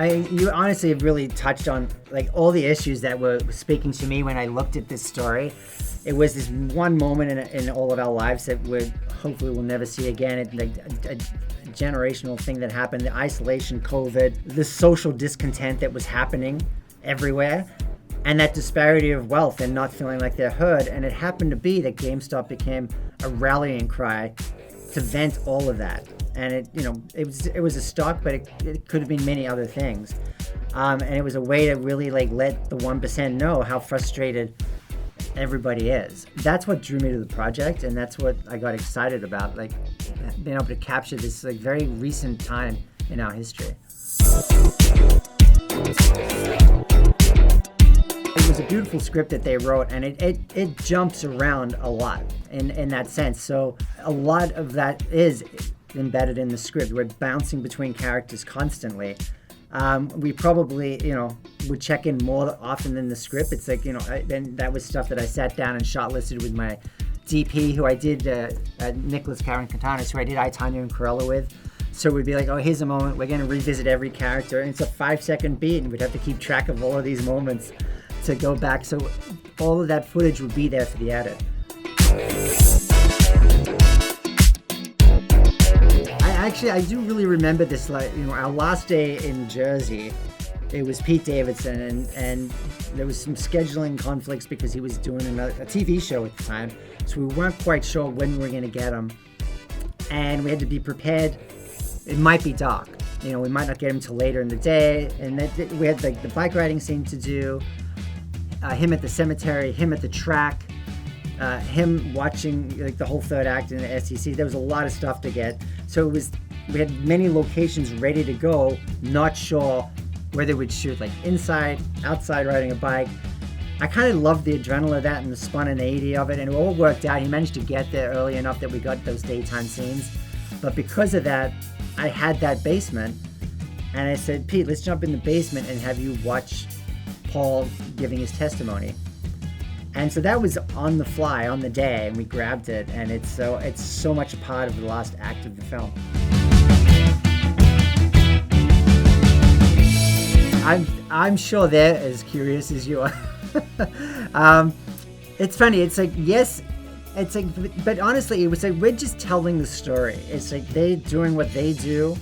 You honestly have really touched on like all the issues that were speaking to me when I looked at this story. It was this one moment in all of our lives that hopefully we'll never see again. A generational thing that happened, the isolation, COVID, the social discontent that was happening everywhere, and that disparity of wealth and not feeling like they're heard. And it happened to be that GameStop became a rallying cry to vent all of that. And it was a stock, but it could have been many other things. And it was a way to really like let the 1% know how frustrated everybody is. That's what drew me to the project, and that's what I got excited about, like being able to capture this like very recent time in our history. It was a beautiful script that they wrote, and it jumps around a lot in that sense. So a lot of that is embedded in the script. We're bouncing between characters constantly. We probably, would check in more often than the script. It's like, and that was stuff that I sat down and shot listed with my DP, who I did, Nicholas Karen Quintanas, who I did I, Tonya and Corella with. So we'd be like, oh, here's a moment. We're going to revisit every character. And it's a 5-second beat, and we'd have to keep track of all of these moments to go back. So all of that footage would be there for the edit. I do really remember this, our last day in Jersey. It was Pete Davidson, and there was some scheduling conflicts because he was doing a TV show at the time. So we weren't quite sure when we were going to get him. And we had to be prepared. It might be dark. We might not get him till later in the day. And we had the bike riding scene to do, him at the cemetery, him at the track, him watching the whole third act in the SEC. There was a lot of stuff to get. So we had many locations ready to go, not sure whether we'd shoot inside, outside riding a bike. I kind of loved the adrenaline of that and the spontaneity of it, and it all worked out. He managed to get there early enough that we got those daytime scenes. But because of that, I had that basement, and I said, Pete, let's jump in the basement and have you watch Paul giving his testimony. And so that was on the fly, on the day, and we grabbed it, and it's so much a part of the last act of the film. I'm sure they're as curious as you are. It's funny. It's like, yes, it's like, but honestly, it was like we're just telling the story. It's like they doing what they do.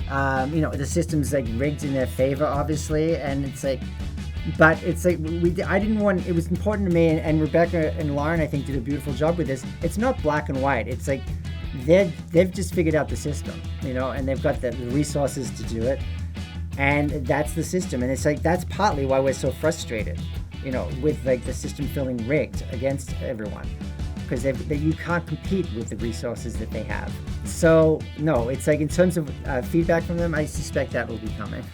The system's rigged in their favor, obviously, and it's like. But it's like it was important to me, and Rebecca and Lauren, I think, did a beautiful job with this. It's not black and white. It's like they've just figured out the system, and they've got the resources to do it. And that's the system. And it's like, that's partly why we're so frustrated, with the system feeling rigged against everyone, because you can't compete with the resources that they have. So no, it's like in terms of feedback from them, I suspect that will be coming.